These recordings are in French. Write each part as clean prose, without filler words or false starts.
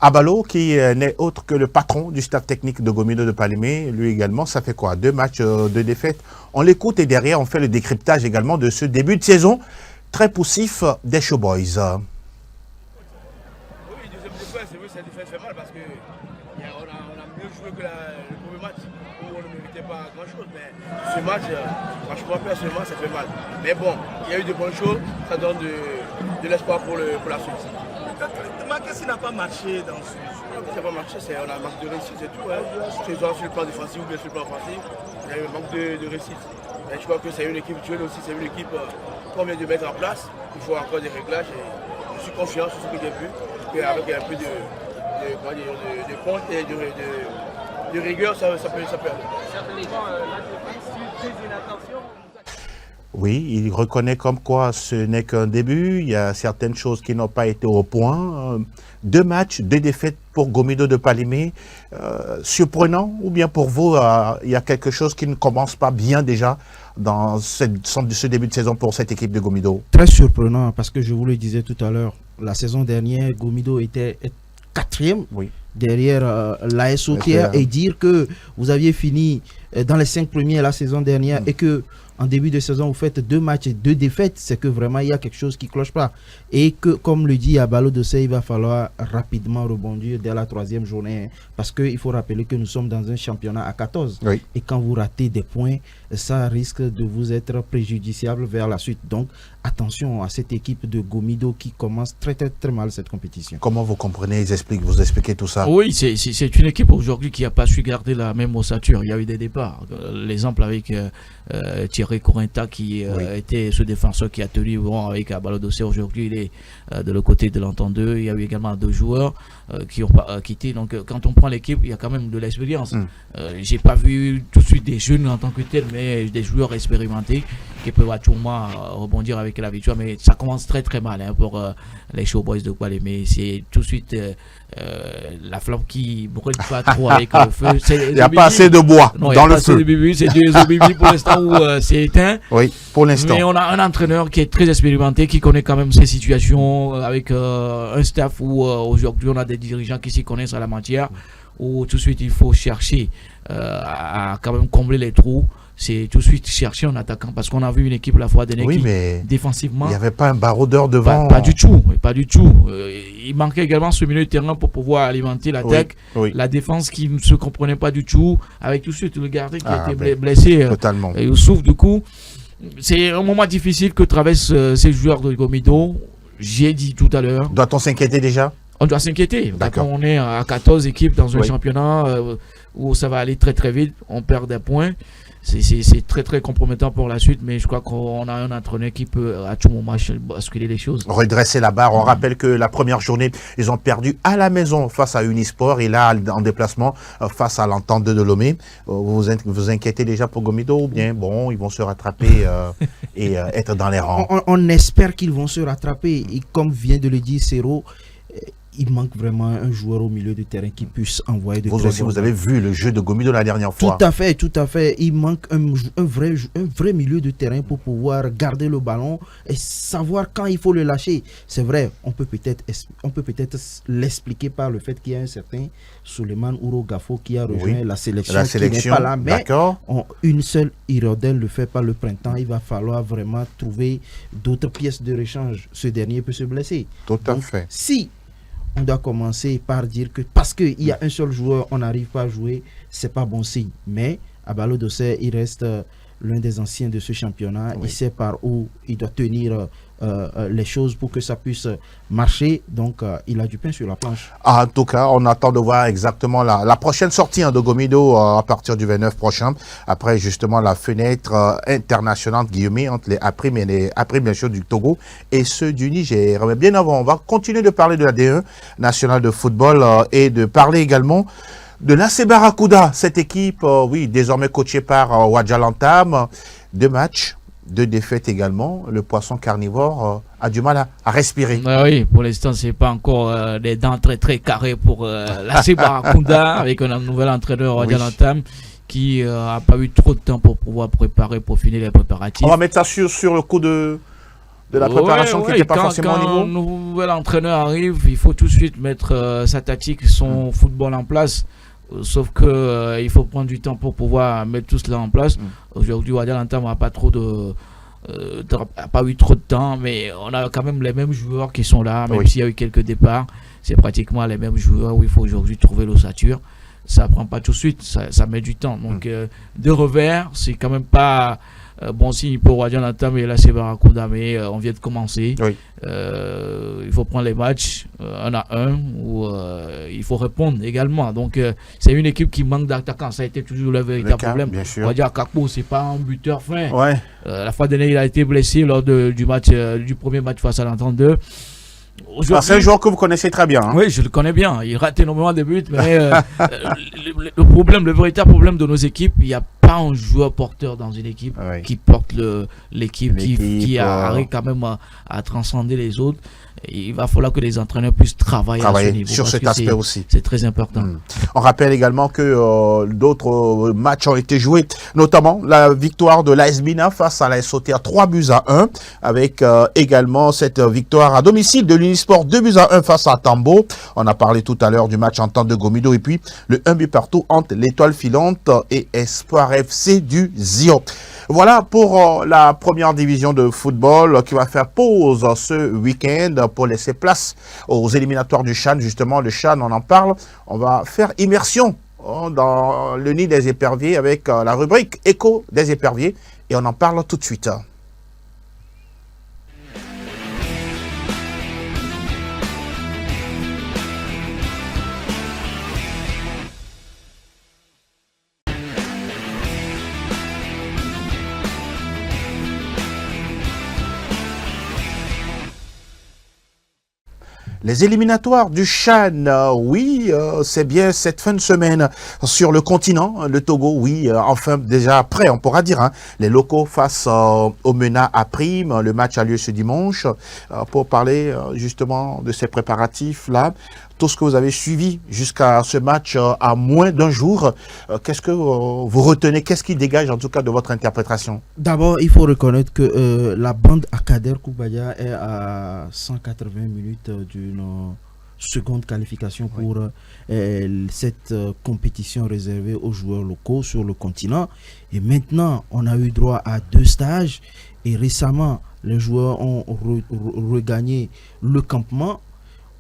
Abalo, qui n'est autre que le patron du staff technique de Gomido de Palimé, lui également, ça fait quoi? 2 matchs de défaite. On l'écoute et derrière, on fait le décryptage également de ce début de saison très poussif des Showboys. Oui, deuxième défaite, c'est vrai, cette défaite fait mal parce qu'on a mieux joué que le premier match où on ne méritait pas grand-chose. Mais ce match, franchement, personnellement, ça fait mal. Mais bon, il y a eu de bonnes choses, ça donne de l'espoir pour la suite. Qu'est-ce qui n'a pas marché dans ce jeu? Ce qui n'a pas marché, c'est qu'on a un manque de réussite, c'est tout. Hein. Que ce soit sur le plan défensif ou bien sur le plan offensif, il y a eu un manque de réussite. Et je crois que c'est une équipe jeune aussi, c'est une équipe qu'on vient de mettre en place. Il faut encore des réglages et je suis confiant sur ce que j'ai vu, qu'avec un peu de compte et de rigueur, ça peut aller. Certainement, la défense, c'est une attention. Oui, il reconnaît comme quoi ce n'est qu'un début. Il y a certaines choses qui n'ont pas été au point. 2 matchs, 2 défaites pour Gomido de Palimé. Surprenant ou bien pour vous, il y a quelque chose qui ne commence pas bien déjà dans ce début de saison pour cette équipe de Gomido? Très surprenant parce que je vous le disais tout à l'heure, la saison dernière, Gomido était 4e derrière l'AS Auquier et dire que vous aviez fini dans les 5 premiers la saison dernière et que en début de saison, vous faites 2 matchs et 2 défaites, c'est que vraiment il y a quelque chose qui cloche pas. Et que, comme le dit Abalo Dossé, il va falloir rapidement rebondir dès la 3e journée. Parce qu'il faut rappeler que nous sommes dans un championnat à 14. Oui. Et quand vous ratez des points, ça risque de vous être préjudiciable vers la suite. Donc, attention à cette équipe de Gomido qui commence très mal cette compétition. Comment vous comprenez, vous expliquez tout ça? Oui, c'est une équipe aujourd'hui qui n'a pas su garder la même ossature. Il y a eu des départs. L'exemple avec Thierry Corinta qui était ce défenseur qui a tenu avec Abalo Dossé. Aujourd'hui, il est de l'autre côté de l'entendeur. Il y a eu également 2 joueurs qui ont quitté. Donc, quand on prend l'équipe, il y a quand même de l'expérience. J'ai pas vu tout de suite des jeunes en tant que tels, mais des joueurs expérimentés qui peuvent à tout moment rebondir avec la victoire. Mais ça commence très mal pour les Showboys de Palimé. C'est tout de suite la flamme qui brûle pas trop avec le feu. Il n'y a pas assez de bois dans le feu. C'est des OBB pour l'instant où c'est éteint. Oui, pour l'instant. Mais on a un entraîneur qui est très expérimenté, qui connaît quand même ces situations avec un staff où aujourd'hui on a des dirigeants qui s'y connaissent à la matière, où tout de suite il faut chercher à quand même combler les trous. C'est tout de suite chercher un attaquant parce qu'on a vu une équipe la fois dernière qui défensivement. Il n'y avait pas un baroudeur devant. Pas du tout. Il manquait également ce milieu de terrain pour pouvoir alimenter l'attaque. La défense qui ne se comprenait pas du tout, avec tout de suite le gardien qui était blessé. Totalement. Et souffle du coup. C'est un moment difficile que traversent ces joueurs de Gomido. J'ai dit tout à l'heure. Doit-on s'inquiéter déjà? On doit s'inquiéter. On est à 14 équipes dans un championnat où ça va aller très vite. On perd des points. C'est très compromettant pour la suite, mais je crois qu'on a un entraîneur qui peut à tout moment basculer les choses. Redresser la barre. On rappelle que la première journée, ils ont perdu à la maison face à Unisport et là, en déplacement, face à l'Entente de Lomé. Vous inquiétez déjà pour Gomido ou bien, bon, ils vont se rattraper et être dans les rangs? On espère qu'ils vont se rattraper. Et comme vient de le dire Serrault, il manque vraiment un joueur au milieu du terrain qui puisse envoyer de. Vous aussi, vous avez vu le jeu de Gomido la dernière fois. Tout à fait. Il manque un vrai milieu de terrain pour pouvoir garder le ballon et savoir quand il faut le lâcher. C'est vrai, on peut peut-être l'expliquer par le fait qu'il y a un certain Souleymane Ouro Gafo qui a rejoint la sélection qui n'est pas là. Mais une seule Hirondelle ne fait pas le printemps. Il va falloir vraiment trouver d'autres pièces de rechange. Ce dernier peut se blesser. Tout à fait. Si on doit commencer par dire que parce qu'il y a un seul joueur, on n'arrive pas à jouer, c'est pas bon signe. Mais Abalo Dossé, il reste l'un des anciens de ce championnat. Il sait par où il doit tenir les choses pour que ça puisse marcher. Donc, il a du pain sur la planche. En tout cas, on attend de voir exactement la prochaine sortie de Gomido à partir du 29 prochain. Après, justement, la fenêtre internationale, guillemets, entre les APRIM et les APRIM, bien sûr, du Togo et ceux du Niger. Mais bien avant, on va continuer de parler de la D1 nationale de football et de parler également de l'AC Barracuda, cette équipe, désormais coachée par Wadjalantam. 2 matchs, 2 défaites également. Le poisson carnivore a du mal à respirer. Oui, pour l'instant, c'est pas encore des dents très carrées pour l'AC Barracuda avec un nouvel entraîneur Wadjalantam qui n'a pas eu trop de temps pour pouvoir préparer, pour finir les préparatifs. On va mettre ça sur le coup de de la préparation qui n'était pas forcément au niveau. Quand un nouvel entraîneur arrive, il faut tout de suite mettre sa tactique, son football en place. Sauf que il faut prendre du temps pour pouvoir mettre tout cela en place. Aujourd'hui, Wadi Alantam n'a pas eu trop de temps, mais on a quand même les mêmes joueurs qui sont là, même s'il y a eu quelques départs. C'est pratiquement les mêmes joueurs où il faut aujourd'hui trouver l'ossature. Ça prend pas tout de suite, ça met du temps. Donc de revers, c'est quand même pas bon signe pour Wadi Alantam et la Barracuda, mais on vient de commencer. Il faut prendre les matchs un à un où il faut répondre également. Donc c'est une équipe qui manque d'attaquants, ça a été toujours le véritable problème. On va dire Kakpo, c'est pas un buteur fin. Ouais. La fois dernière, il a été blessé lors du premier match face à l'Entente-2. C'est un joueur que vous connaissez très bien. Hein. Oui, je le connais bien. Il rate énormément de buts, mais le véritable problème de nos équipes, il n'y a pas un joueur porteur dans une équipe qui porte l'équipe, qui arrive quand même à transcender les autres. Et il va falloir que les entraîneurs puissent travailler à ce niveau. Sur cet aspect aussi. C'est très important. On rappelle également que d'autres matchs ont été joués, notamment la victoire de l'AS Bina face à l'AS Sauterre 3-1, avec également cette victoire à domicile de l'Unisport 2-1 face à Tambo. On a parlé tout à l'heure du match Entente de Gomido et puis le 1 but partout entre l'Étoile Filante et Espoir FC du Zio. Voilà pour la première division de football qui va faire pause ce week-end pour laisser place aux éliminatoires du CHAN. Justement, le CHAN, on en parle. On va faire immersion dans le nid des éperviers avec la rubrique Écho des éperviers et on en parle tout de suite. Les éliminatoires du CHAN, c'est bien cette fin de semaine sur le continent, le Togo, enfin déjà prêt, on pourra dire, les locaux face au MENA à Prime, le match a lieu ce dimanche, pour parler justement de ces préparatifs-là, tout ce que vous avez suivi jusqu'à ce match à moins d'un jour, qu'est-ce que vous retenez, qu'est-ce qui dégage en tout cas de votre interprétation? D'abord, il faut reconnaître que la bande Akader Koubaya est à 180 minutes d'une seconde qualification pour cette compétition réservée aux joueurs locaux sur le continent. Et maintenant, on a eu droit à 2 stages et récemment, les joueurs ont regagné le campement.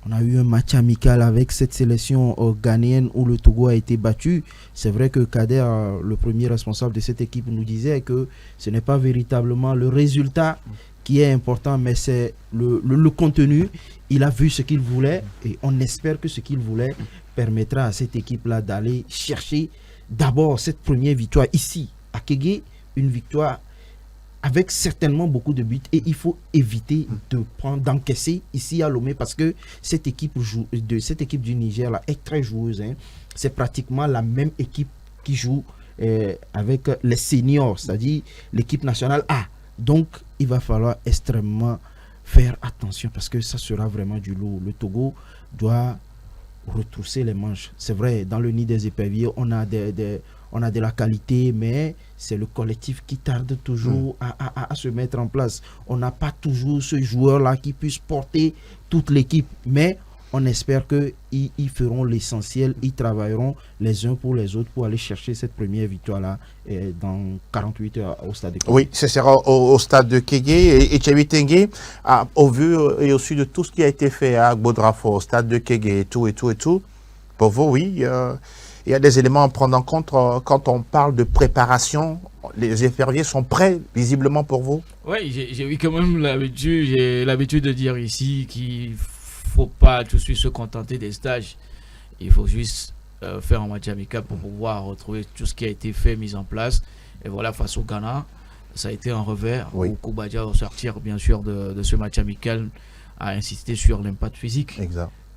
On a eu un match amical avec cette sélection ghanéenne où le Togo a été battu. C'est vrai que Kader, le premier responsable de cette équipe, nous disait que ce n'est pas véritablement le résultat qui est important, mais c'est le contenu. Il a vu ce qu'il voulait et on espère que ce qu'il voulait permettra à cette équipe-là d'aller chercher d'abord cette première victoire ici à Kégué, une victoire avec certainement beaucoup de buts et il faut éviter d'encaisser ici à Lomé parce que cette équipe du Niger là est très joueuse. C'est pratiquement la même équipe qui joue avec les seniors, c'est-à-dire l'équipe nationale A. Donc il va falloir extrêmement faire attention parce que ça sera vraiment du lourd. Le Togo doit retrousser les manches. C'est vrai, dans le nid des éperviers, on a de la qualité, mais c'est le collectif qui tarde toujours à se mettre en place. On n'a pas toujours ce joueur-là qui puisse porter toute l'équipe, mais on espère qu'ils feront l'essentiel, ils travailleront les uns pour les autres pour aller chercher cette première victoire-là dans 48 heures au stade de Kégué. Oui, ce sera au stade de Kégué et Tchébi Tengue, au vu et au su de tout ce qui a été fait à Agbodrafo, au stade de Kégué et tout. Pour vous, oui, il y a des éléments à prendre en compte quand on parle de préparation. Les éperviers sont prêts, visiblement, pour vous? Oui, j'ai eu quand même l'habitude de dire ici qu'il faut pas tout de suite se contenter des stages. Il faut juste faire un match amical pour pouvoir retrouver tout ce qui a été fait, mis en place. Et voilà, face au Ghana, ça a été un revers. Où Koubadia, au sortir bien sûr de ce match amical, a insisté sur l'impact physique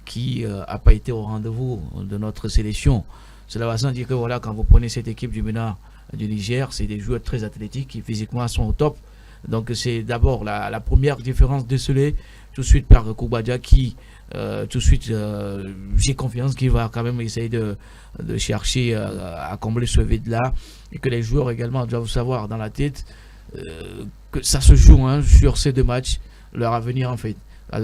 qui n'a pas été au rendez-vous de notre sélection. Cela va sans dire que voilà, quand vous prenez cette équipe du MENA du Niger, c'est des joueurs très athlétiques qui physiquement sont au top. Donc c'est d'abord la première différence décelée tout de suite par Koubadia qui tout de suite j'ai confiance qu'il va quand même essayer de chercher à combler ce vide là et que les joueurs également doivent savoir dans la tête que ça se joue sur ces 2 matchs. leur avenir en fait.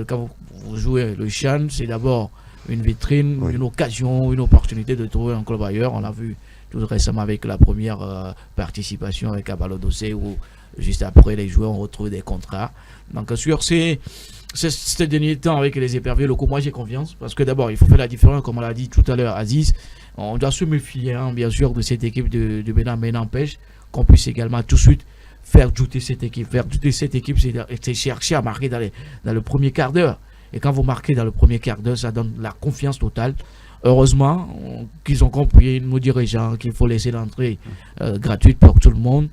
Quand vous jouez le CHAN, c'est d'abord une vitrine, une occasion, une opportunité de trouver un club ailleurs. On l'a vu tout récemment avec la première participation avec Abalo Dossé où juste après les joueurs ont retrouvé des contrats. Donc sur ces derniers temps avec les éperviers locaux, moi j'ai confiance parce que d'abord il faut faire la différence, comme on l'a dit tout à l'heure Aziz, on doit se méfier bien sûr de cette équipe de Bénin, mais n'empêche qu'on puisse également tout de suite faire douter cette équipe. Faire douter cette équipe, c'est chercher à marquer dans le premier quart d'heure. Et quand vous marquez dans le premier quart d'heure, ça donne la confiance totale. Heureusement qu'ils ont compris, nos dirigeants, qu'il faut laisser l'entrée gratuite pour tout le monde.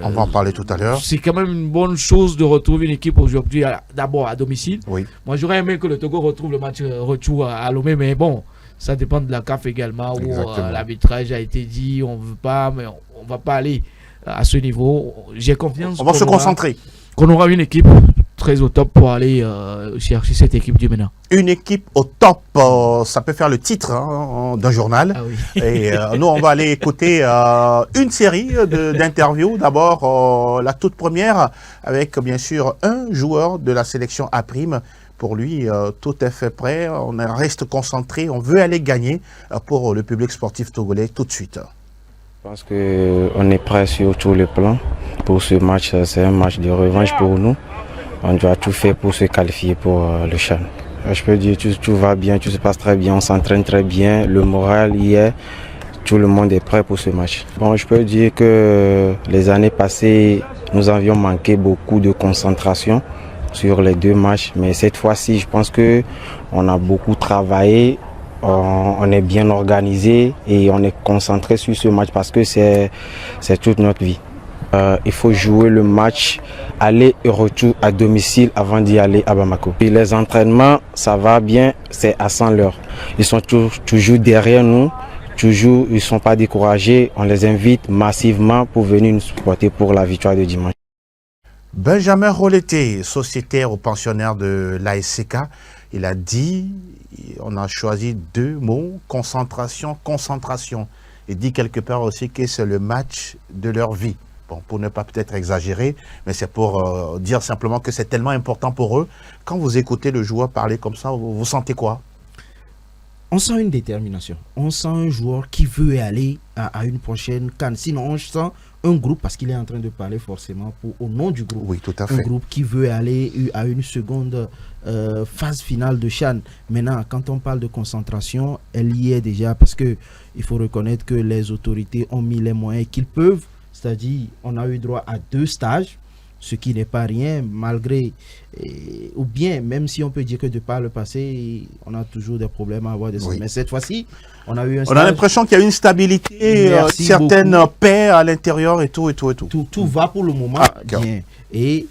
On va en parler tout à l'heure. C'est quand même une bonne chose de retrouver une équipe aujourd'hui, d'abord à domicile. Oui. Moi, j'aurais aimé que le Togo retrouve le match retour à Lomé, mais bon, ça dépend de la CAF également, où l'arbitrage a été dit, on ne veut pas, mais on ne va pas aller à ce niveau. J'ai confiance. On va se concentrer. Qu'on aura une équipe très au top pour aller chercher cette équipe du Bénin. Une équipe au top, ça peut faire le titre d'un journal. Ah oui. Et nous, on va aller écouter une série d'interviews. D'abord, la toute première avec bien sûr un joueur de la sélection A'. Pour lui, tout est fait prêt. On reste concentré. On veut aller gagner pour le public sportif togolais tout de suite. Je pense qu'on est prêt sur tous les plans pour ce match. C'est un match de revanche pour nous. On doit tout faire pour se qualifier pour le CHAN. Je peux dire que tout va bien, tout se passe très bien, on s'entraîne très bien, le moral y est, tout le monde est prêt pour ce match. Bon, je peux dire que les années passées, nous avions manqué beaucoup de concentration sur les deux matchs, mais cette fois-ci, je pense qu'on a beaucoup travaillé. On est bien organisé et on est concentré sur ce match parce que c'est toute notre vie. Il faut jouer le match aller et retour à domicile avant d'y aller à Bamako. Et les entraînements, ça va bien, c'est à 100 l'heure. Ils sont toujours derrière nous, toujours, ils ne sont pas découragés. On les invite massivement pour venir nous supporter pour la victoire de dimanche. Benjamin Roleté, sociétaire ou pensionnaire de l'ASCK, il a dit, on a choisi deux mots, concentration, concentration. Il dit quelque part aussi que c'est le match de leur vie. Bon, pour ne pas peut-être exagérer, mais c'est pour dire simplement que c'est tellement important pour eux. Quand vous écoutez le joueur parler comme ça, vous sentez quoi? On sent une détermination. On sent un joueur qui veut aller à une prochaine CAN. Sinon, on sent un groupe, parce qu'il est en train de parler forcément au nom du groupe. Oui, tout à fait. Un groupe qui veut aller à une seconde phase finale de CHAN. Maintenant, quand on parle de concentration, elle y est déjà parce qu'il faut reconnaître que les autorités ont mis les moyens qu'ils peuvent. C'est-à-dire, on a eu droit à 2 stages, ce qui n'est pas rien, malgré, ou bien, même si on peut dire que de par le passé, on a toujours des problèmes à avoir des oui. Mais cette fois-ci, on a eu un stage. On a l'impression qu'il y a une stabilité, certaines paix à l'intérieur et tout. Tout va pour le moment bien. Et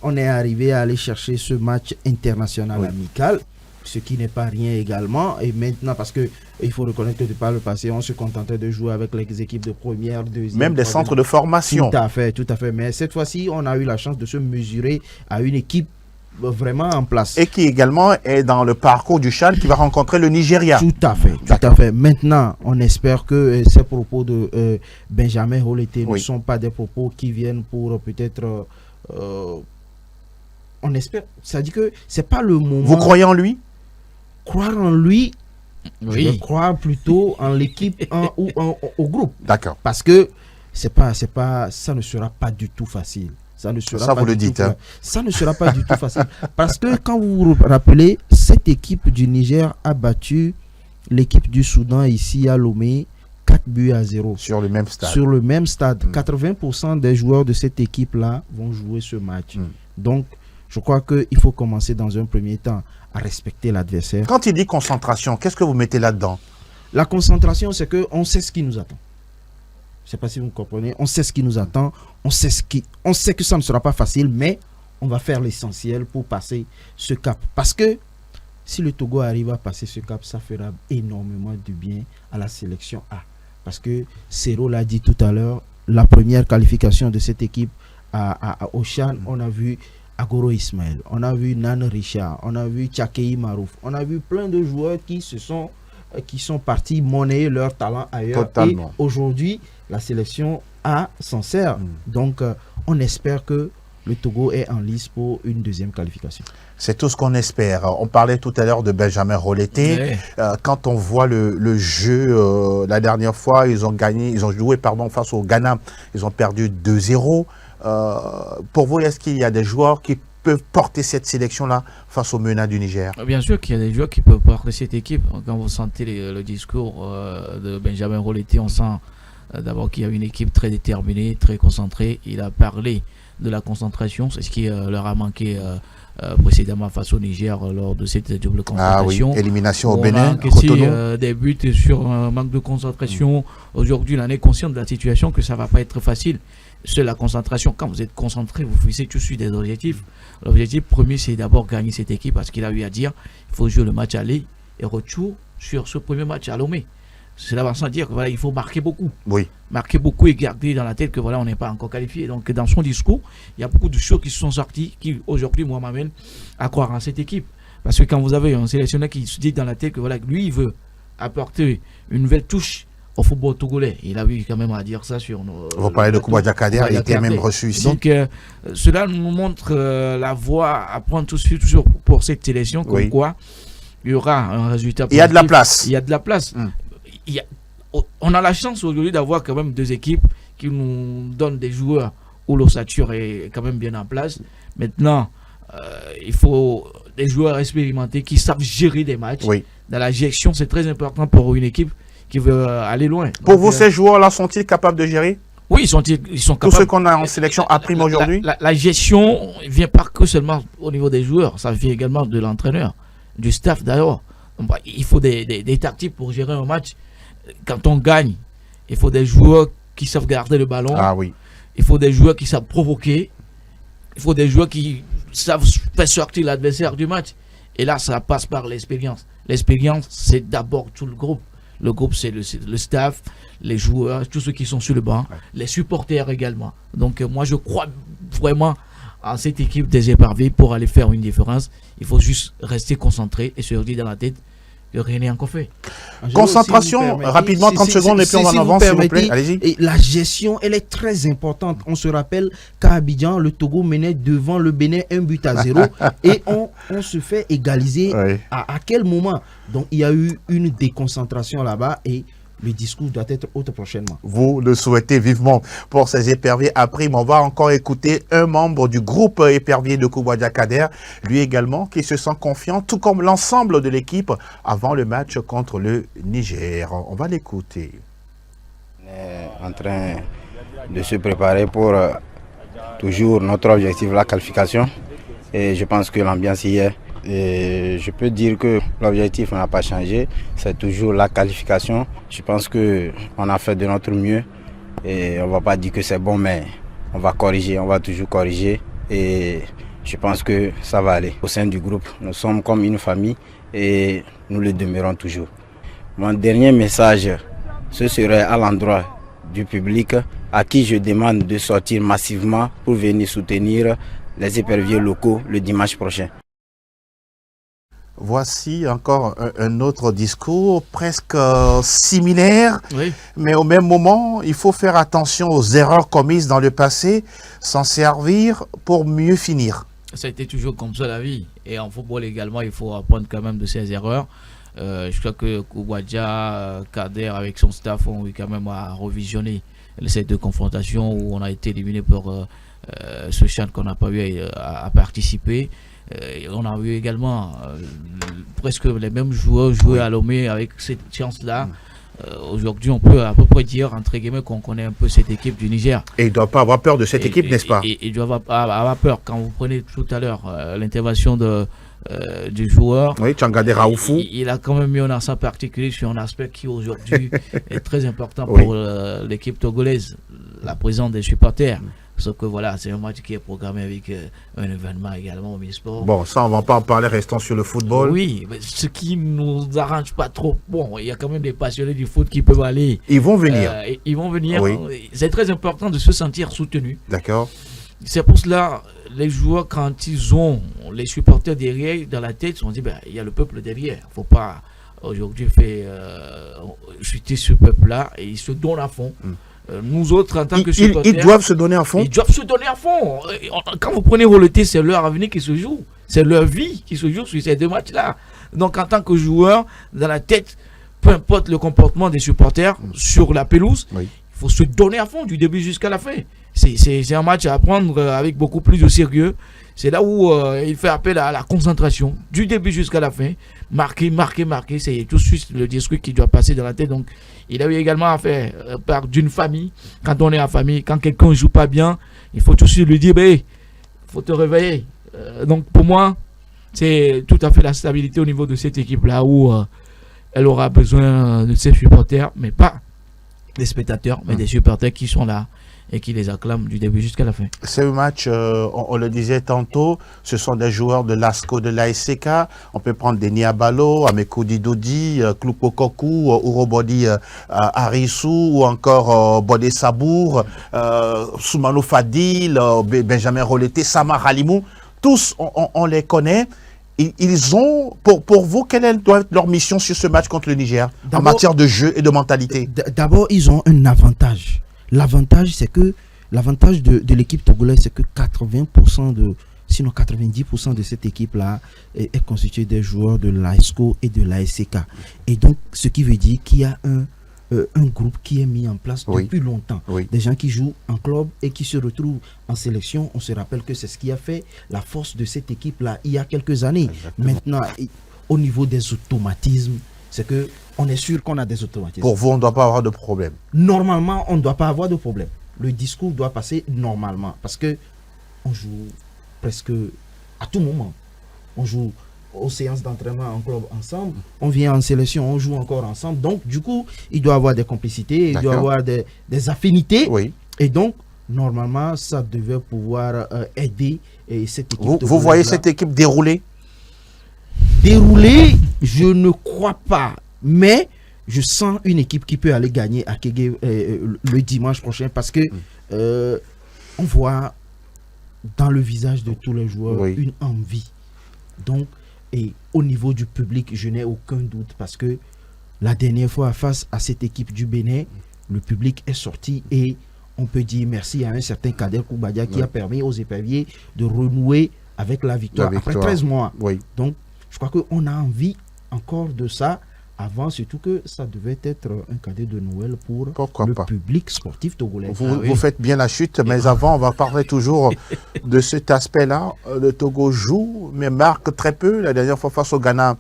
on est arrivé à aller chercher ce match international amical, ce qui n'est pas rien également. Et maintenant, parce que il faut reconnaître que de par le passé, on se contentait de jouer avec les équipes de première, deuxième. Même des centres de formation. Tout à fait. Mais cette fois-ci, on a eu la chance de se mesurer à une équipe vraiment en place. Et qui également est dans le parcours du CHAN qui va rencontrer le Nigeria. Tout à fait. Maintenant, on espère que ces propos de Benjamin Roleté ne sont pas des propos qui viennent pour peut-être... on espère. Ça dit que c'est pas le moment... Vous croyez en lui? Croire en lui, oui. Je crois plutôt en l'équipe ou au groupe. D'accord. Parce que ça ne sera pas du tout facile. Ça ne sera pas vous le dites. Ça ne sera pas du tout facile. Parce que quand vous vous rappelez, cette équipe du Niger a battu l'équipe du Soudan ici à Lomé 4-0. Sur le même stade. 80% des joueurs de cette équipe-là vont jouer ce match. Donc, je crois qu'il faut commencer dans un premier temps à respecter l'adversaire. Quand il dit concentration, qu'est-ce que vous mettez là-dedans? La concentration, c'est qu'on sait ce qui nous attend. Je ne sais pas si vous comprenez. On sait ce qui nous attend. On sait que ça ne sera pas facile, mais on va faire l'essentiel pour passer ce cap. Parce que si le Togo arrive à passer ce cap, ça fera énormément du bien à la sélection A. Parce que Sero l'a dit tout à l'heure, la première qualification de cette équipe au CHAN, on a vu Agoro Ismaël, on a vu Nan Richard, on a vu Tchakei Marouf, on a vu plein de joueurs qui sont partis monnayer leur talent ailleurs. Totalement. Et aujourd'hui, la sélection A s'en sert. Donc, on espère que le Togo est en lice pour une deuxième qualification. C'est tout ce qu'on espère. On parlait tout à l'heure de Benjamin Rolleté. Ouais. Quand on voit le jeu, la dernière fois, ils ont joué face au Ghana. Ils ont perdu 2-0. Pour vous, est-ce qu'il y a des joueurs qui peuvent porter cette sélection-là face au MENA du Niger? Bien sûr qu'il y a des joueurs qui peuvent porter cette équipe. Quand vous sentez le discours de Benjamin Rolleté, on sent d'abord qu'il y a une équipe très déterminée, très concentrée. Il a parlé de la concentration, c'est ce qui leur a manqué précédemment face au Niger lors de cette double confrontation. Ah oui, élimination au On Bénin, a encaissé Cotonou. des buts sur un manque de concentration. Aujourd'hui, on est conscient de la situation, que ça ne va pas être facile. C'est la concentration. Quand vous êtes concentré, vous fixez tout de suite des objectifs. L'objectif premier, c'est d'abord gagner cette équipe, parce qu'il a eu à dire il faut jouer le match aller et retour sur ce premier match à Lomé. Cela va sans dire qu'il faut marquer beaucoup. Oui. Marquer beaucoup et garder dans la tête que on n'est pas encore qualifié. Donc dans son discours, il y a beaucoup de choses qui se sont sorties qui aujourd'hui moi m'amènent à croire en cette équipe. Parce que quand vous avez un sélectionneur qui se dit dans la tête que lui il veut apporter une nouvelle touche au football togolais. Il a eu quand même à dire ça sur nos... Vous parlez de Koubadia Kader, il était même reçu ici. Donc cela nous montre la voie à prendre tout de suite toujours pour cette sélection, comme quoi il y aura un résultat positif. Il y a de la place. Il y a de la place. On a la chance aujourd'hui d'avoir quand même deux équipes qui nous donnent des joueurs où l'ossature est quand même bien en place. Maintenant, il faut des joueurs expérimentés qui savent gérer des matchs. Oui. Dans la gestion, c'est très important pour une équipe qui veut aller loin. Pour vous, ces joueurs-là sont-ils capables de gérer? Oui, ils sont capables. Tous ceux qu'on a en sélection à prime aujourd'hui? La gestion ne vient pas que seulement au niveau des joueurs, ça vient également de l'entraîneur, du staff d'ailleurs. Il faut des tactiques pour gérer un match. Quand on gagne, il faut des joueurs qui savent garder le ballon. Ah oui. Il faut des joueurs qui savent provoquer. Il faut des joueurs qui savent faire sortir l'adversaire du match. Et là, ça passe par l'expérience. L'expérience, c'est d'abord tout le groupe. Le groupe, c'est le staff, les joueurs, tous ceux qui sont sur le banc, les supporters également. Donc, moi, je crois vraiment en cette équipe des épargnés pour aller faire une différence. Il faut juste rester concentré et se dire dans la tête que rien n'est encore fait. Concentration, rapidement, 30 secondes, et puis on va en avant, s'il vous plaît. Allez-y. Et la gestion, elle est très importante. On se rappelle qu'à Abidjan, le Togo menait devant le Bénin 1-0 et on se fait égaliser. Oui. À quel moment? Donc, il y a eu une déconcentration là-bas et le discours doit être autre prochainement. Vous le souhaitez vivement pour ces éperviers à prime. On va encore écouter un membre du groupe épervier de Koubadia Kader, lui également, qui se sent confiant, tout comme l'ensemble de l'équipe avant le match contre le Niger. On va l'écouter. On est en train de se préparer pour toujours notre objectif, la qualification. Et je pense que l'ambiance y est. Et je peux dire que l'objectif n'a pas changé, c'est toujours la qualification. Je pense qu'on a fait de notre mieux et on ne va pas dire que c'est bon, mais on va corriger, on va toujours corriger et je pense que ça va aller. Au sein du groupe, nous sommes comme une famille et nous le demeurons toujours. Mon dernier message, ce serait à l'endroit du public à qui je demande de sortir massivement pour venir soutenir les éperviers locaux le dimanche prochain. Voici encore un autre discours presque similaire, Oui. mais au même moment, il faut faire attention aux erreurs commises dans le passé, s'en servir pour mieux finir. Ça a été toujours comme ça la vie. Et en football également, il faut apprendre quand même de ses erreurs. Je crois que Koubadia Kader avec son staff ont eu quand même à revisionner ces deux confrontations où on a été éliminé pour ce chant qu'on n'a pas eu à participer. On a eu également presque les mêmes joueurs jouer à Lomé avec cette chance-là. Aujourd'hui, on peut à peu près dire, entre guillemets, qu'on connaît un peu cette équipe du Niger. Et il ne doit pas avoir peur de cette équipe, n'est-ce pas? Il doit avoir peur. Quand vous prenez tout à l'heure l'intervention du joueur, oui, Tchangade Raoufou. Il a quand même mis un accent particulier sur un aspect qui aujourd'hui est très important pour l'équipe togolaise, la présence des supporters. Sauf que voilà, c'est un match qui est programmé avec un événement également au Misport. Bon, ça, on ne va pas en parler, restons sur le football. Oui, mais ce qui ne nous arrange pas trop. Bon, il y a quand même des passionnés du foot qui peuvent aller. Ils vont venir. Ils vont venir. Oui. C'est très important de se sentir soutenu. D'accord. C'est pour cela, les joueurs, quand ils ont les supporters derrière, dans la tête, ils se sont dit, il y a le peuple derrière. Il ne faut pas aujourd'hui faire chuter ce peuple-là et ils se donnent à fond. Nous autres, en tant que supporters, ils doivent se donner à fond. Ils doivent se donner à fond. Quand vous prenez Roleté, c'est leur avenir qui se joue. C'est leur vie qui se joue sur ces 2 matchs-là. Donc, en tant que joueur, dans la tête, peu importe le comportement des supporters sur la pelouse, il faut se donner à fond du début jusqu'à la fin. C'est un match à prendre avec beaucoup plus de sérieux. C'est là où il fait appel à la concentration du début jusqu'à la fin. Marquer. C'est tout de suite le discours qui doit passer dans la tête. Donc, il a eu également affaire par d'une famille. Quand on est en famille, quand quelqu'un ne joue pas bien, il faut tout de suite lui dire, il faut te réveiller. Donc, pour moi, c'est tout à fait la stabilité au niveau de cette équipe-là où elle aura besoin de ses supporters, mais pas des spectateurs, mais des supporters qui sont là et qui les acclament du début jusqu'à la fin. Ce match, on le disait tantôt, ce sont des joueurs de l'ASCO, de l'ASCK. On peut prendre Denis Abalo, Amekou Didodi, Klupo Kokou, Urobodi Arissou, ou encore Bodé Sabour, Soumano Fadil, Benjamin Roleté, Samar Halimou. Tous, on les connaît. Ils ont, pour vous, quelle doit être leur mission sur ce match contre le Niger en matière de jeu et de mentalité? D'abord, ils ont un avantage. L'avantage, c'est que l'avantage de l'équipe togolaise, c'est que 80% sinon 90% de cette équipe-là est constituée des joueurs de l'ASCO et de l'ASCK. Et donc, ce qui veut dire qu'il y a un groupe qui est mis en place depuis longtemps. Des gens qui jouent en club et qui se retrouvent en sélection. On se rappelle que c'est ce qui a fait la force de cette équipe-là il y a quelques années. Exactement. Maintenant, au niveau des automatismes, c'est que on est sûr qu'on a des automatismes. Pour vous, on ne doit pas avoir de problème. Normalement, on ne doit pas avoir de problème. Le discours doit passer normalement parce que on joue presque à tout moment. On joue aux séances d'entraînement en club ensemble, on vient en sélection, on joue encore ensemble. Donc, du coup, il doit y avoir des complicités, il doit y avoir des affinités. Et donc, normalement, ça devait pouvoir aider cette équipe. Vous voyez cette équipe dérouler? Dérouler, je ne crois pas. Mais je sens une équipe qui peut aller gagner à Kégué le dimanche prochain parce que on voit dans le visage de tous les joueurs une envie. Donc, et au niveau du public, je n'ai aucun doute parce que la dernière fois, face à cette équipe du Bénin, le public est sorti et on peut dire merci à un certain Kader Koubadia qui a permis aux éperviers de renouer avec la victoire après 13 mois. Donc, je crois qu'on a envie encore de ça. Avant, surtout que ça devait être un cadeau de Noël pour le public sportif togolais. Vous faites bien la chute, mais avant, on va parler toujours de cet aspect-là. Le Togo joue, mais marque très peu. La dernière fois, face au Ghana,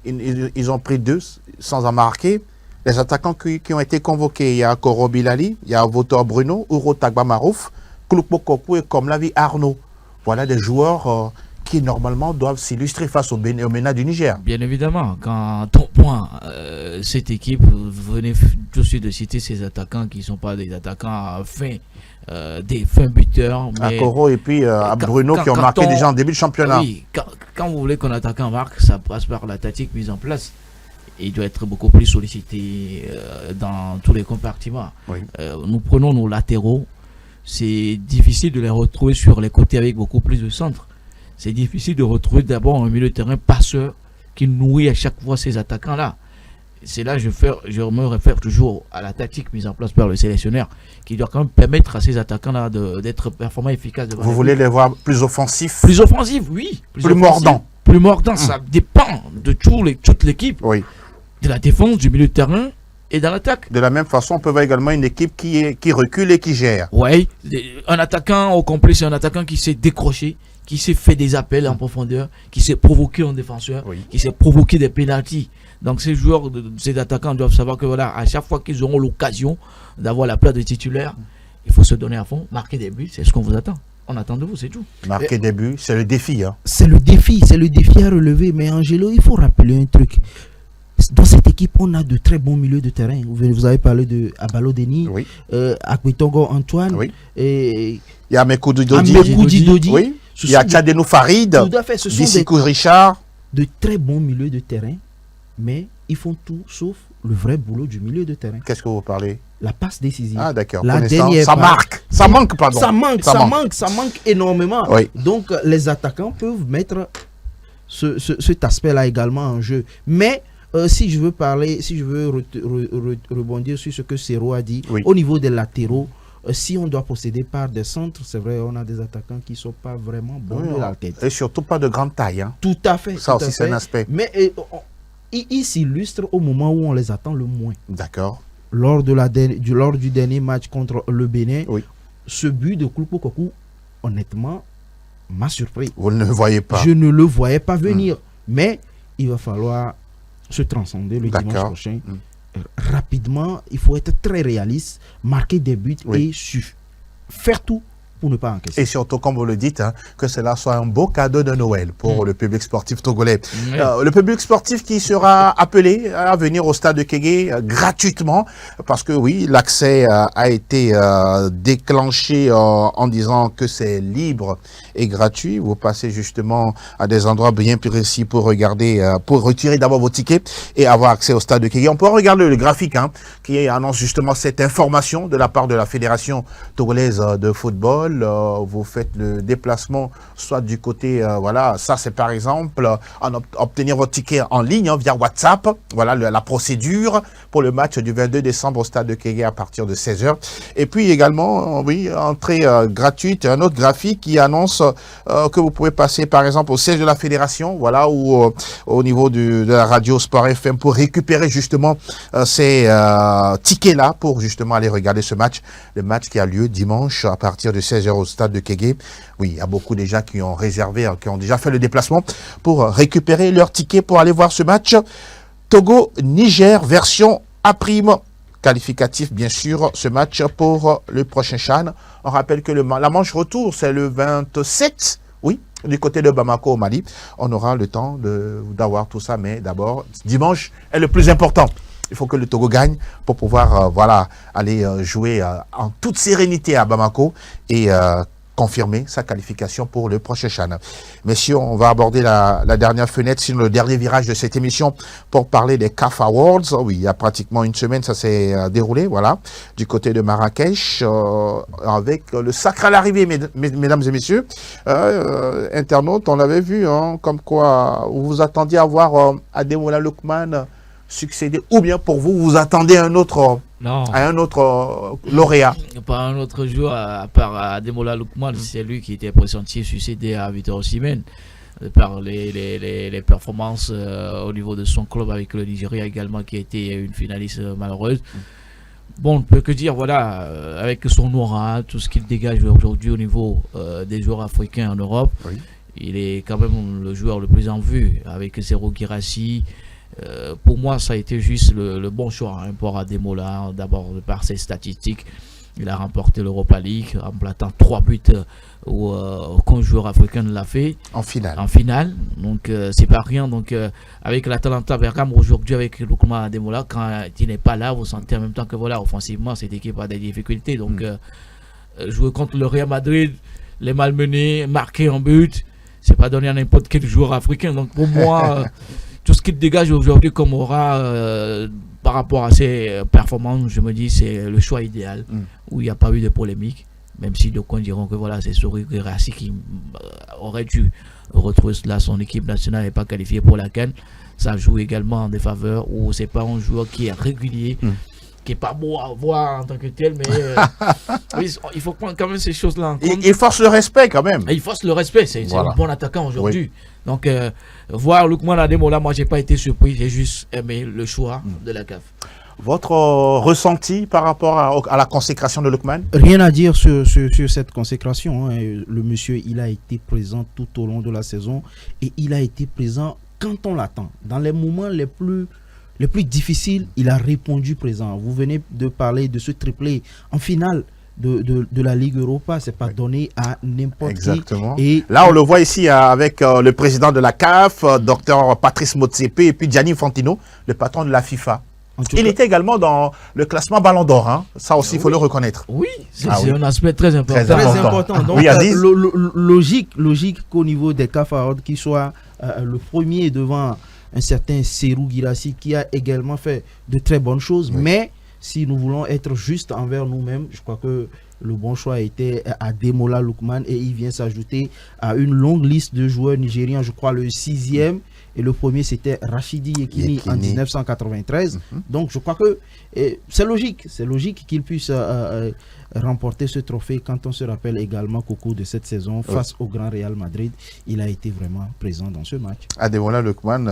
ils ont pris 2 sans en marquer. Les attaquants qui ont été convoqués, il y a Koro Bilali, il y a Votor Bruno, Uro Tagba Marouf, Klupo Kokou et comme l'a vu Arnaud. Voilà des joueurs qui normalement doivent s'illustrer face au MENA du Niger. Bien évidemment, quand on point cette équipe, vous venez tout de suite de citer ces attaquants qui ne sont pas des attaquants fins, des fins buteurs. À Koro et puis à Bruno qui ont marqué déjà en début de championnat. Oui, quand vous voulez qu'un attaquant marque, ça passe par la tactique mise en place. Il doit être beaucoup plus sollicité dans tous les compartiments. Nous prenons nos latéraux, c'est difficile de les retrouver sur les côtés avec beaucoup plus de centre. C'est difficile de retrouver d'abord un milieu de terrain passeur qui nourrit à chaque fois ces attaquants-là. C'est là que je me réfère toujours à la tactique mise en place par le sélectionneur qui doit quand même permettre à ces attaquants-là d'être performants et efficaces. Vous voulez les voir plus offensifs? Plus offensifs, oui. Plus mordants. Plus mordants, ça dépend de toute l'équipe. De la défense, du milieu de terrain et dans l'attaque. De la même façon, on peut voir également une équipe qui recule et qui gère. Oui, un attaquant au complet, c'est un attaquant qui s'est décroché, qui s'est fait des appels en profondeur, qui s'est provoqué un défenseur, qui s'est provoqué des pénaltys. Donc ces joueurs, ces attaquants doivent savoir que voilà, à chaque fois qu'ils auront l'occasion d'avoir la place de titulaire, il faut se donner à fond, marquer des buts, c'est ce qu'on vous attend. On attend de vous, c'est tout. Marquer des buts, c'est le défi. C'est le défi à relever. Mais Angelo, il faut rappeler un truc. Dans cette équipe, on a de très bons milieux de terrain. Vous avez parlé de Abalo Denis, Akwitongo Antoine, et il y a Amekou Didodi. Il y a Tchadenou Farid, Bissikou Richard. De très bons milieux de terrain, mais ils font tout sauf le vrai boulot du milieu de terrain. Qu'est-ce que vous parlez? La passe décisive. Ah d'accord. Ça manque énormément. Donc les attaquants peuvent mettre cet aspect-là également en jeu. Mais si je veux rebondir sur ce que Serrault a dit, au niveau des latéraux, si on doit procéder par des centres, c'est vrai, on a des attaquants qui ne sont pas vraiment bons de la tête. Et surtout pas de grande taille. Hein. Tout à fait. Ça aussi, c'est un aspect. Mais ils s'illustrent au moment où on les attend le moins. D'accord. Lors du dernier match contre le Bénin, ce but de Koulipo Kokou, honnêtement, m'a surpris. Vous ne le voyez pas. Je ne le voyais pas venir. Mais il va falloir se transcender le dimanche prochain. Rapidement, il faut être très réaliste, marquer des buts et faire tout pour ne pas encaisser. Et surtout, comme vous le dites, hein, que cela soit un beau cadeau de Noël pour le public sportif togolais. Le public sportif qui sera appelé à venir au stade de Kégué gratuitement, parce que oui, l'accès a été déclenché en disant que c'est libre et gratuit. Vous passez justement à des endroits bien précis pour regarder, pour retirer d'abord vos tickets et avoir accès au stade de Kégué. On peut regarder le graphique qui annonce justement cette information de la part de la Fédération togolaise de football. Vous faites le déplacement soit du côté, voilà, ça c'est par exemple obtenir votre ticket en ligne via WhatsApp, voilà la procédure pour le match du 22 décembre au stade de Kégué à partir de 16h. Et puis également, entrée gratuite, un autre graphique qui annonce que vous pouvez passer par exemple au siège de la fédération, voilà, ou au niveau de la radio Sport FM pour récupérer justement ces tickets-là pour justement aller regarder ce match, le match qui a lieu dimanche à partir de 16h au stade de Kégué. Oui, il y a beaucoup déjà qui ont réservé, qui ont déjà fait le déplacement pour récupérer leur ticket pour aller voir ce match. Togo-Niger, version A', qualificatif bien sûr, ce match pour le prochain CHAN. On rappelle que la manche retour, c'est le 27, oui, du côté de Bamako au Mali. On aura le temps d'avoir tout ça, mais d'abord, dimanche est le plus important. Il faut que le Togo gagne pour pouvoir voilà, aller jouer en toute sérénité à Bamako et confirmer sa qualification pour le prochain CHAN. Messieurs, on va aborder la dernière fenêtre, sinon le dernier virage de cette émission pour parler des CAF Awards. Oui, il y a pratiquement une semaine, ça s'est déroulé, voilà, du côté de Marrakech, avec le sacre à l'arrivée, mesdames et messieurs. Internautes, on l'avait vu, comme quoi vous vous attendiez à voir Ademola Lookman succéder, ou bien pour vous, vous attendez à un autre lauréat. Pas un autre joueur à part Ademola Lookman, c'est lui qui était pressenti succéder à Victor Osimhen par les performances au niveau de son club avec le Nigeria également, qui a été une finaliste malheureuse. Bon, on ne peut que dire, voilà, avec son aura, tout ce qu'il dégage aujourd'hui au niveau des joueurs africains en Europe, il est quand même le joueur le plus en vue avec Serrault Guirassy. Pour moi, ça a été juste le bon choix pour Ademola, d'abord par ses statistiques. Il a remporté l'Europa League en plaçant 3 buts qu'un joueur africain l'a fait en finale. Donc c'est pas rien. Donc avec l'Atalanta Bergame aujourd'hui, avec Lookman Ademola, quand il n'est pas là, vous sentez en même temps que voilà, offensivement cette équipe a des difficultés. Donc jouer contre le Real Madrid, les malmenés, marquer un but, c'est pas donné à n'importe quel joueur africain. Donc pour moi tout ce qu'il dégage aujourd'hui comme aura par rapport à ses performances, je me dis c'est le choix idéal, où il n'y a pas eu de polémique, même si d'aucuns diront que voilà, c'est Serrault Guirassy qui aurait dû retrouver cela, son équipe nationale n'est pas qualifiée pour la CAN. Ça joue également en défaveur, où c'est pas un joueur qui est régulier, qui n'est pas beau à voir en tant que tel, mais il faut prendre quand même ces choses-là en compte. Il force le respect quand même. Il force le respect, c'est un bon attaquant aujourd'hui. Donc, voir Lookman Ademola, moi, j'ai pas été surpris, j'ai juste aimé le choix de la CAF. Votre ressenti par rapport à la consécration de Lookman? Rien à dire sur cette consécration. Le monsieur, il a été présent tout au long de la saison et il a été présent quand on l'attend. Dans les moments les plus difficiles, il a répondu présent. Vous venez de parler de ce triplé en finale de la Ligue Europa, c'est pas donné à n'importe qui. Exactement. Et là, on le voit ici avec le président de la CAF, Dr Patrice Motsepe, et puis Gianni Infantino, le patron de la FIFA. Il était également dans le classement Ballon d'Or. Ça aussi, il faut le reconnaître. Oui, c'est un aspect très important. Très important. Donc, logique qu'au niveau des CAF Awards, qu'il soit le premier devant un certain Serrault Guirassy qui a également fait de très bonnes choses, mais si nous voulons être justes envers nous-mêmes, je crois que le bon choix était Ademola Lookman et il vient s'ajouter à une longue liste de joueurs nigériens, je crois le 6e et le premier c'était Rachidi Yekini en 1993. Donc je crois que c'est logique qu'il puisse remporter ce trophée quand on se rappelle également qu'au cours de cette saison, face au Grand Real Madrid, il a été vraiment présent dans ce match. Ademola Lookman,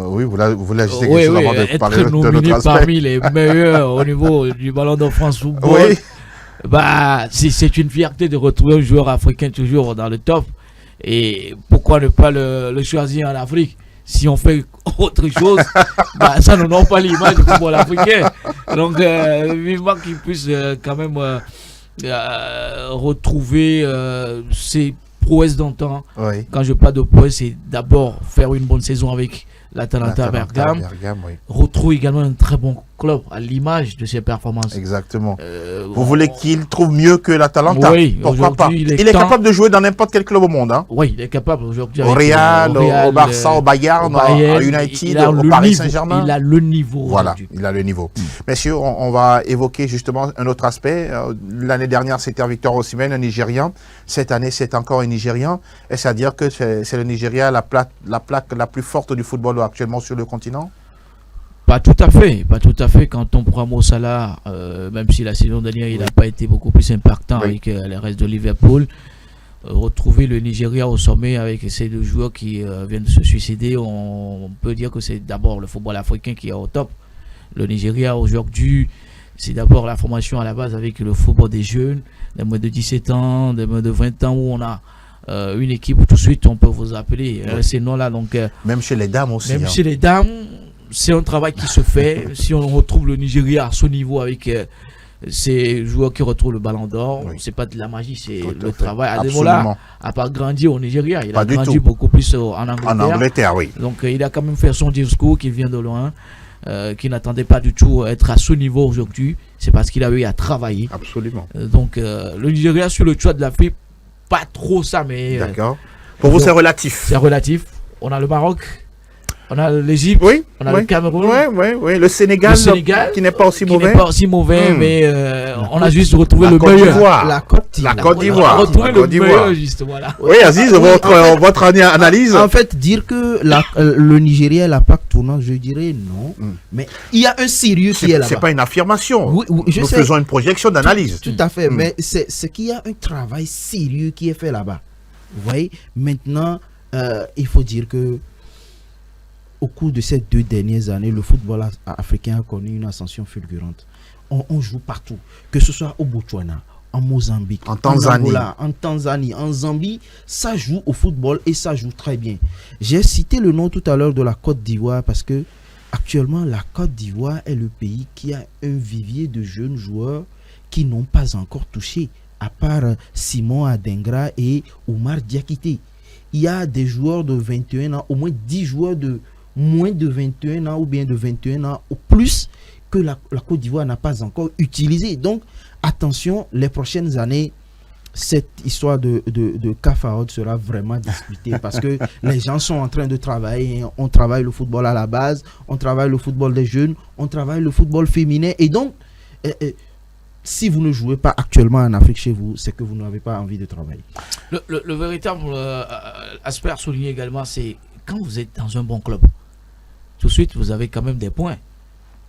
oui, vous l'avez dit oui, avant de parler de notre nominé aspect. parmi les meilleurs au niveau du Ballon de France football. Oui. Bah, c'est une fierté de retrouver un joueur africain toujours dans le top. Et pourquoi ne pas le choisir en Afrique? Si on fait autre chose, bah, ça n'honore pas l'image du football africain. Donc, vivement qu'il puisse quand même retrouver ses prouesses d'antan. Oui. Quand je parle de prouesses, c'est d'abord faire une bonne saison avec l'Atalanta Bergame. Oui. Retrouve également un très bon club à l'image de ses performances. Exactement. Vous voulez qu'il trouve mieux que l'Atalanta? Oui, pourquoi pas? il est capable de jouer dans n'importe quel club au monde. Hein? Oui, il est capable aujourd'hui. Au Real, au Barça, au Bayern, à United, au Paris Saint-Germain. Il a le niveau. Voilà, il a le niveau. Messieurs, on va évoquer justement un autre aspect. L'année dernière, c'était Victor Osimhen, un Nigérian. Cette année, c'est encore un Nigérian. Est-ce à dire que c'est le Nigeria la plaque la plus forte du football actuellement sur le continent? Pas tout à fait. Quand on prend Mo Salah, même si la saison dernière il n'a pas été beaucoup plus impactant avec les restes de Liverpool, retrouver le Nigeria au sommet avec ces deux joueurs qui viennent de se suicider, on peut dire que c'est d'abord le football africain qui est au top. Le Nigeria aujourd'hui, c'est d'abord la formation à la base avec le football des jeunes, des moins de 17 ans, des moins de 20 ans, où on a une équipe où tout de suite on peut vous appeler ces noms-là. Donc, même chez les dames aussi. Même chez les dames, c'est un travail qui se fait. Si on retrouve le Nigeria à ce niveau avec ces joueurs qui retrouvent le ballon d'or, c'est pas de la magie, c'est le travail. Ademola n'a pas grandi au Nigeria, il a grandi beaucoup plus en Angleterre. En Angleterre, oui. Donc il a quand même fait son discours, qu'il vient de loin, qu'il n'attendait pas du tout être à ce niveau aujourd'hui. C'est parce qu'il a eu à travailler. Absolument. Donc le Nigeria sur le choix de l'Afrique, pas trop ça, mais... D'accord. Pour vous, c'est relatif. C'est relatif. On a le Maroc. On a l'Égypte, on a le Cameroun, le Sénégal qui n'est pas aussi mauvais. Mais on a juste retrouvé le meilleur. La Côte d'Ivoire. On a retrouvé le meilleur, juste, voilà. Oui, Aziz, votre analyse. En fait, dire que le Nigeria est la plaque tournante, je dirais non. Mais il y a un sérieux qui est là-bas. C'est pas une affirmation. Oui, Nous faisons une projection d'analyse. Tout à fait, mais c'est qu'il y a un travail sérieux qui est fait là-bas. Vous voyez, maintenant, il faut dire que au cours de ces 2 dernières années, le football africain a connu une ascension fulgurante. On joue partout, que ce soit au Botswana, en Mozambique, en Tanzanie, Angola, en Tanzanie, en Zambie, ça joue au football et ça joue très bien. J'ai cité le nom tout à l'heure de la Côte d'Ivoire parce que actuellement la Côte d'Ivoire est le pays qui a un vivier de jeunes joueurs qui n'ont pas encore touché, à part Simon Adengra et Oumar Diakité. Il y a des joueurs de 21 ans, au moins 10 joueurs de moins de 21 ans ou bien de 21 ans ou plus que la Côte d'Ivoire n'a pas encore utilisé. Donc, attention, les prochaines années, cette histoire de Cafaod sera vraiment discutée parce que les gens sont en train de travailler. On travaille le football à la base, on travaille le football des jeunes, on travaille le football féminin. Et donc, si vous ne jouez pas actuellement en Afrique chez vous, c'est que vous n'avez pas envie de travailler. Le véritable aspect à souligner également, c'est quand vous êtes dans un bon club, tout de suite, vous avez quand même des points.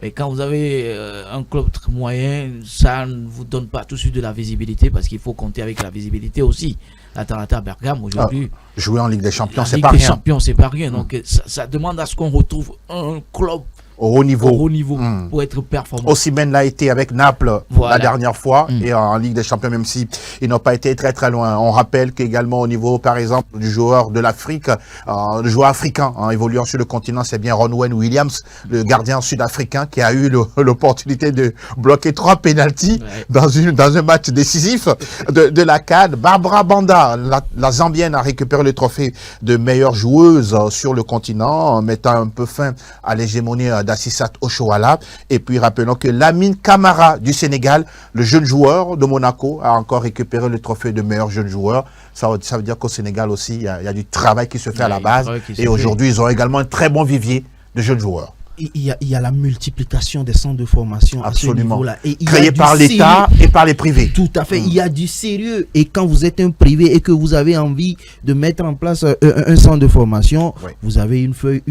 Mais quand vous avez un club très moyen, ça ne vous donne pas tout de suite de la visibilité parce qu'il faut compter avec la visibilité aussi. L'Atalanta Bergame aujourd'hui. Jouer en Ligue des Champions, c'est pas rien. Ligue des Champions, c'est pas rien. Donc ça demande à ce qu'on retrouve un club au haut niveau, pour être performant. Osimhen l'a été avec Naples la dernière fois et en Ligue des Champions, même si ils n'ont pas été très loin. On rappelle qu'également au niveau, par exemple, du joueur de l'Afrique, le joueur africain évoluant sur le continent, c'est bien Ronwen Williams, le gardien sud-africain qui a eu l'opportunité de bloquer 3 pénaltys dans un match décisif de la CAN. Barbara Banda, la Zambienne, a récupéré le trophée de meilleure joueuse sur le continent, en mettant un peu fin à l'hégémonie d'Assissat Oshoala. Et puis rappelons que Lamine Camara du Sénégal, le jeune joueur de Monaco, a encore récupéré le trophée de meilleur jeune joueur. Ça veut dire qu'au Sénégal aussi, il y a du travail qui se fait à la base. Et aujourd'hui, ils ont également un très bon vivier de jeunes joueurs. il y a la multiplication des centres de formation à ce niveau-là. Créés par l'État et par les privés. Tout à fait. Il y a du sérieux. Et quand vous êtes un privé et que vous avez envie de mettre en place un centre de formation, vous avez une feuille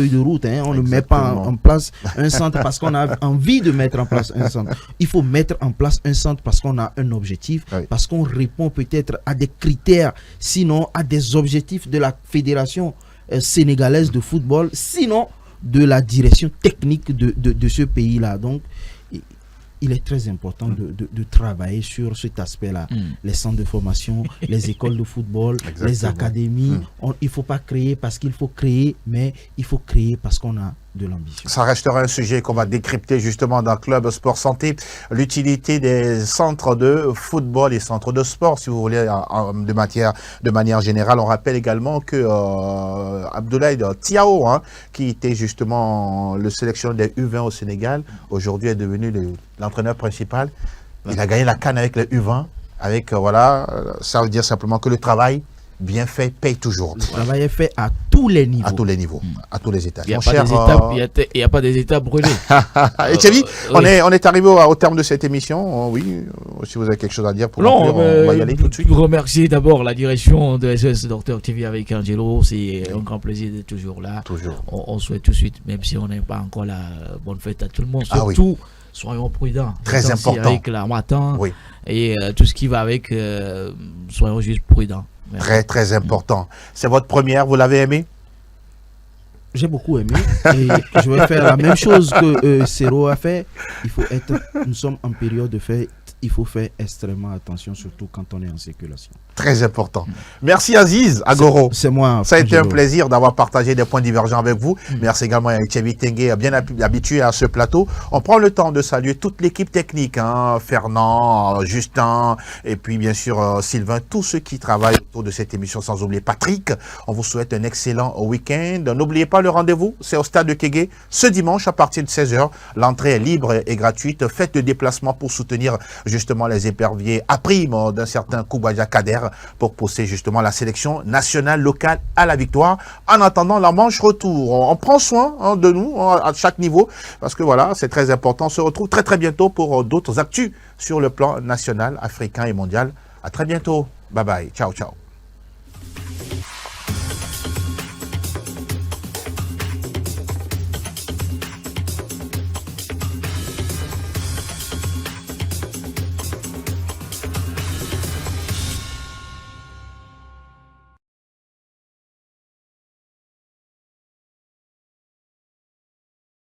de route. Hein. On ne met pas en place un centre parce qu'on a envie de mettre en place un centre. Il faut mettre en place un centre parce qu'on a un objectif, parce qu'on répond peut-être à des critères, sinon à des objectifs de la fédération sénégalaise de football, sinon de la direction technique de ce pays-là. Donc, il est très important de travailler sur cet aspect-là. Les centres de formation, les écoles de football, les académies. Il ne faut pas créer parce qu'il faut créer, mais il faut créer parce qu'on a de l'ambition. Ça restera un sujet qu'on va décrypter justement dans Club Sport Santé, l'utilité des centres de football et centres de sport, si vous voulez, de manière générale. On rappelle également que Abdoulaye Tiao, qui était justement le sélectionneur des U20 au Sénégal, aujourd'hui est devenu l'entraîneur principal. Il a gagné la CAN avec les U20, avec ça veut dire simplement que le travail bien fait paye toujours. Le travail est fait à tous les niveaux. À tous les niveaux, à tous les étages. Il n'y a pas des étapes brûlées. Et Thierry, on est arrivé au terme de cette émission. Oui, si vous avez quelque chose à dire pour conclure, on va y aller tout de suite. Je vous remercie d'abord la direction de SS Docteur TV avec Angelo. C'est un grand plaisir d'être toujours là. Toujours. On souhaite tout de suite, même si on n'est pas encore là, bonne fête à tout le monde. Surtout, soyons prudents. Très important. Avec la matin et tout ce qui va avec, soyons juste prudents. Merci. Très, très important. C'est votre première, vous l'avez aimé? J'ai beaucoup aimé et je vais faire la même chose que Sero a fait. Nous sommes en période de fête, il faut faire extrêmement attention, surtout quand on est en circulation. Très important. Merci Aziz Agoro. C'est moi. Ça a été un plaisir d'avoir partagé des points divergents avec vous. Merci également à Thierry Tengue, bien habitué à ce plateau. On prend le temps de saluer toute l'équipe technique, Fernand, Justin, et puis bien sûr Sylvain, tous ceux qui travaillent autour de cette émission, sans oublier Patrick. On vous souhaite un excellent week-end. N'oubliez pas le rendez-vous, c'est au stade de Kégué, ce dimanche à partir de 16h. L'entrée est libre et gratuite. Faites le déplacement pour soutenir justement les éperviers à prime d'un certain Koubadia Kader pour pousser justement la sélection nationale locale à la victoire. En attendant la manche retour, on prend soin de nous à chaque niveau parce que voilà, c'est très important. On se retrouve très très bientôt pour d'autres actus sur le plan national, africain et mondial. À très bientôt. Bye bye. Ciao, ciao.